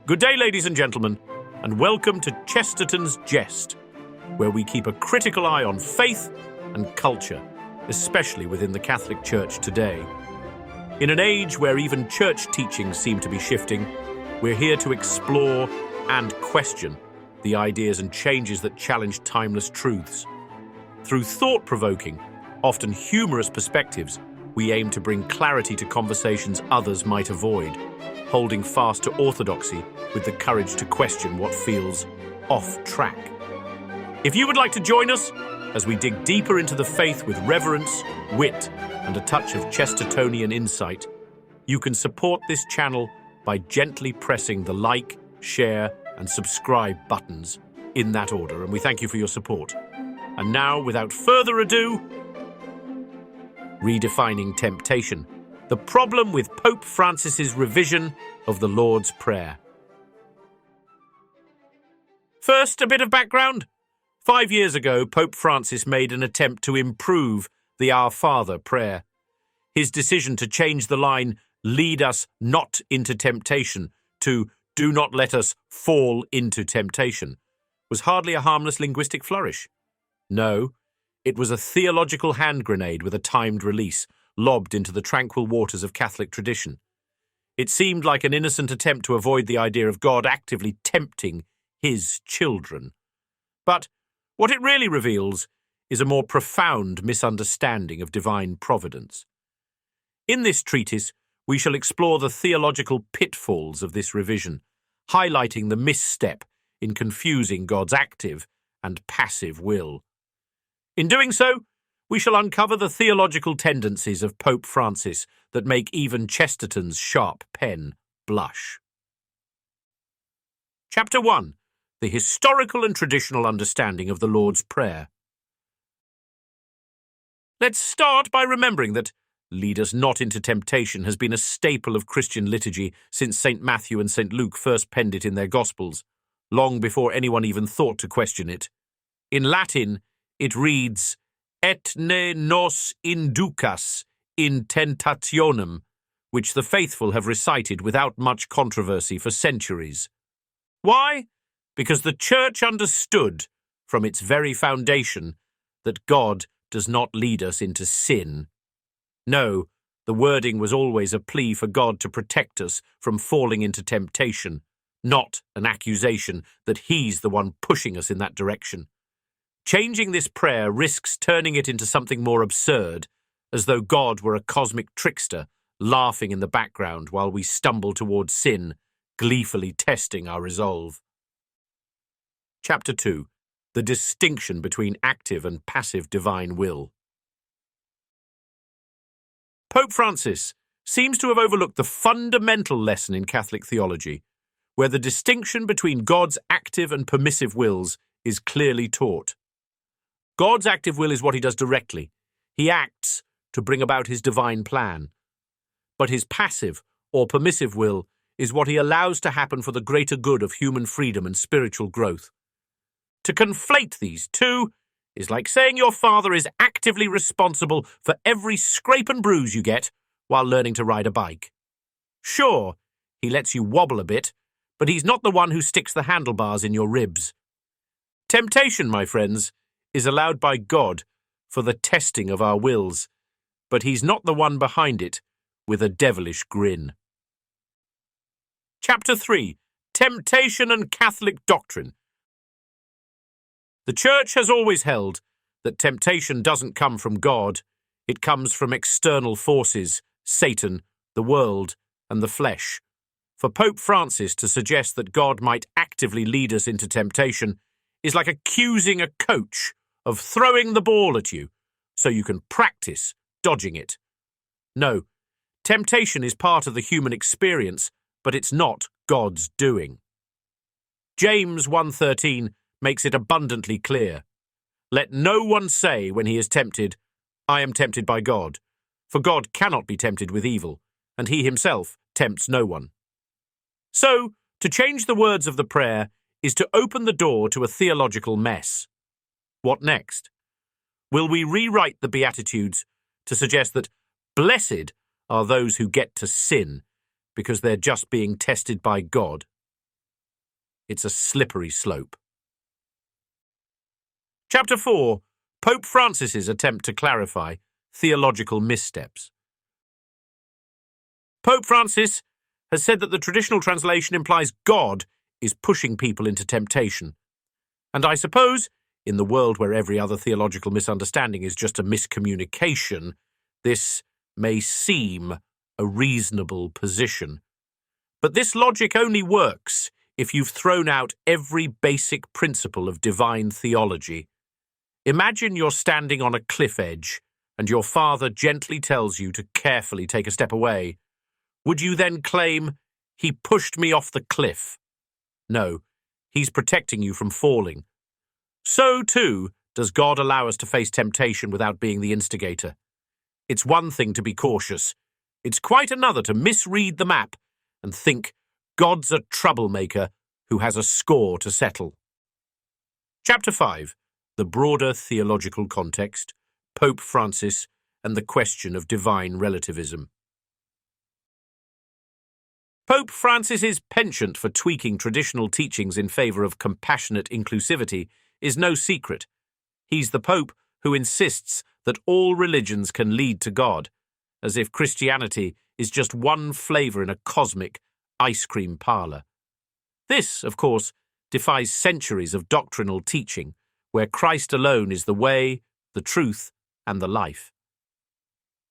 Good day, ladies and gentlemen, and welcome to Chesterton's Jest, where we keep a critical eye on faith and culture, especially within the Catholic Church today. In an age where even church teachings seem to be shifting, we're here to explore and question the ideas and changes that challenge timeless truths. Through thought-provoking, often humorous perspectives, we aim to bring clarity to conversations others might avoid, holding fast to orthodoxy with the courage to question what feels off track. If you would like to join us as we dig deeper into the faith with reverence, wit, and a touch of Chestertonian insight, you can support this channel by gently pressing the like, share, and subscribe buttons in that order, and we thank you for your support. And now, without further ado, Redefining Temptation, the problem with Pope Francis's revision of the Lord's Prayer. First, a bit of background. 5 years ago, Pope Francis made an attempt to improve the Our Father prayer. His decision to change the line, "Lead us not into temptation," to "Do not let us fall into temptation," was hardly a harmless linguistic flourish. No, it was a theological hand grenade with a timed release, lobbed into the tranquil waters of Catholic tradition. It seemed like an innocent attempt to avoid the idea of God actively tempting his children. But what it really reveals is a more profound misunderstanding of divine providence. In this treatise, we shall explore the theological pitfalls of this revision, highlighting the misstep in confusing God's active and passive will. In doing so, we shall uncover the theological tendencies of Pope Francis that make even Chesterton's sharp pen blush. Chapter 1. The historical and traditional understanding of the Lord's Prayer. Let's start by remembering that "Lead us not into temptation" has been a staple of Christian liturgy since St. Matthew and St. Luke first penned it in their Gospels, long before anyone even thought to question it. In Latin, it reads, "Et ne nos inducas in tentationem," which the faithful have recited without much controversy for centuries. Why? Because the Church understood, from its very foundation, that God does not lead us into sin. No, the wording was always a plea for God to protect us from falling into temptation, not an accusation that He's the one pushing us in that direction. Changing this prayer risks turning it into something more absurd, as though God were a cosmic trickster, laughing in the background while we stumble towards sin, gleefully testing our resolve. Chapter 2. The distinction between active and passive divine will. Pope Francis seems to have overlooked the fundamental lesson in Catholic theology, where the distinction between God's active and permissive wills is clearly taught. God's active will is what he does directly. He acts to bring about his divine plan. But his passive or permissive will is what he allows to happen for the greater good of human freedom and spiritual growth. To conflate these two is like saying your father is actively responsible for every scrape and bruise you get while learning to ride a bike. Sure, he lets you wobble a bit, but he's not the one who sticks the handlebars in your ribs. Temptation, my friends, is allowed by God for the testing of our wills, but he's not the one behind it with a devilish grin. Chapter 3. Temptation and Catholic Doctrine. The Church has always held that temptation doesn't come from God, it comes from external forces, Satan, the world, and the flesh. For Pope Francis to suggest that God might actively lead us into temptation is like accusing a coach of throwing the ball at you so you can practice dodging it. No, temptation is part of the human experience, but it's not God's doing. James 1:13 makes it abundantly clear. Let no one say when he is tempted, "I am tempted by God," for God cannot be tempted with evil, and he himself tempts no one. So, to change the words of the prayer is to open the door to a theological mess. What next? Will we rewrite the Beatitudes to suggest that blessed are those who get to sin because they're just being tested by God? It's a slippery slope. Chapter 4. Pope Francis's attempt to clarify theological missteps. Pope Francis has said that the traditional translation implies God is pushing people into temptation. And I suppose, in the world where every other theological misunderstanding is just a miscommunication, this may seem a reasonable position. But this logic only works if you've thrown out every basic principle of divine theology. Imagine you're standing on a cliff edge and your father gently tells you to carefully take a step away. Would you then claim, "He pushed me off the cliff"? No, he's protecting you from falling. So, too, does God allow us to face temptation without being the instigator. It's one thing to be cautious. It's quite another to misread the map and think God's a troublemaker who has a score to settle. Chapter 5. The broader theological context, Pope Francis, and the question of divine relativism. Pope Francis's penchant for tweaking traditional teachings in favour of compassionate inclusivity is no secret. He's the Pope who insists that all religions can lead to God, as if Christianity is just one flavour in a cosmic ice cream parlour. This, of course, defies centuries of doctrinal teaching, where Christ alone is the way, the truth, and the life.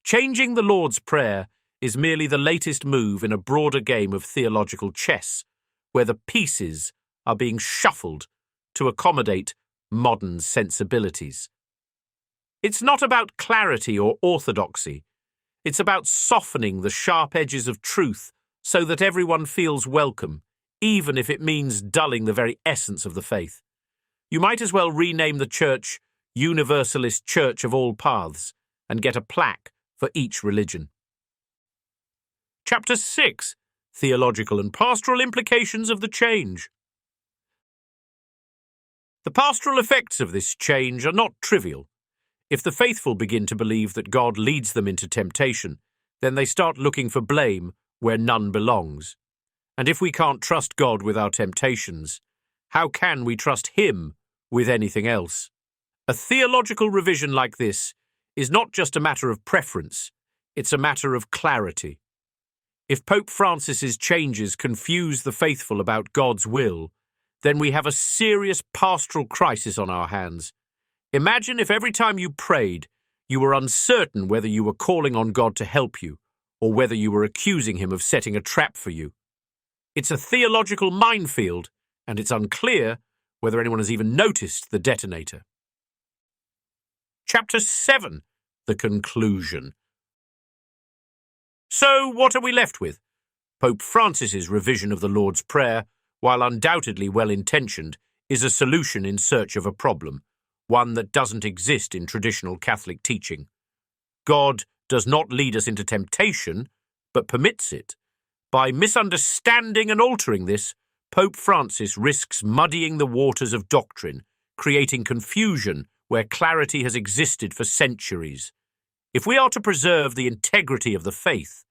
Changing the Lord's Prayer is merely the latest move in a broader game of theological chess, where the pieces are being shuffled to accommodate modern sensibilities. It's not about clarity or orthodoxy. It's about softening the sharp edges of truth so that everyone feels welcome, even if it means dulling the very essence of the faith. You might as well rename the church Universalist Church of All Paths and get a plaque for each religion. Chapter 6. Theological and pastoral implications of the change. The pastoral effects of this change are not trivial. If the faithful begin to believe that God leads them into temptation, then they start looking for blame where none belongs. And if we can't trust God with our temptations, how can we trust Him with anything else? A theological revision like this is not just a matter of preference, it's a matter of clarity. If Pope Francis's changes confuse the faithful about God's will, then we have a serious pastoral crisis on our hands. Imagine if every time you prayed, you were uncertain whether you were calling on God to help you, or whether you were accusing Him of setting a trap for you. It's a theological minefield, and it's unclear whether anyone has even noticed the detonator. Chapter 7. The conclusion. So, what are we left with? Pope Francis's revision of the Lord's Prayer, while undoubtedly well-intentioned, is a solution in search of a problem, one that doesn't exist in traditional Catholic teaching. God does not lead us into temptation, but permits it. By misunderstanding and altering this, Pope Francis risks muddying the waters of doctrine, creating confusion where clarity has existed for centuries. If we are to preserve the integrity of the faith,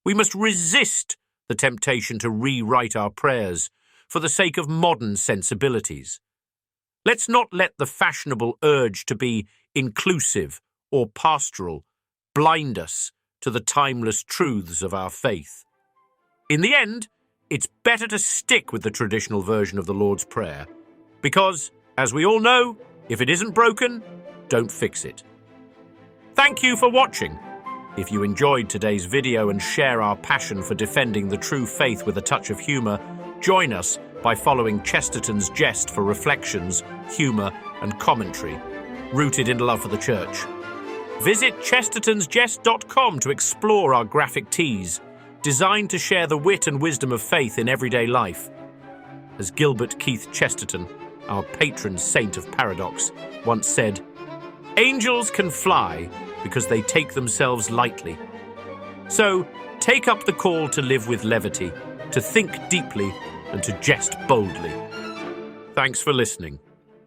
we must resist the temptation to rewrite our prayers for the sake of modern sensibilities. Let's not let the fashionable urge to be inclusive or pastoral blind us to the timeless truths of our faith. In the end, it's better to stick with the traditional version of the Lord's Prayer, because, as we all know, if it isn't broken, don't fix it. Thank you for watching. If you enjoyed today's video and share our passion for defending the true faith with a touch of humour, join us by following Chesterton's Jest for reflections, humour and commentary, rooted in love for the Church. Visit chestertonsjest.com to explore our graphic tees, designed to share the wit and wisdom of faith in everyday life. As Gilbert Keith Chesterton, our patron saint of paradox, once said, "Angels can fly because they take themselves lightly." So, take up the call to live with levity, to think deeply, and to jest boldly. Thanks for listening.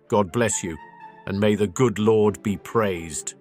God bless you, and may the good Lord be praised.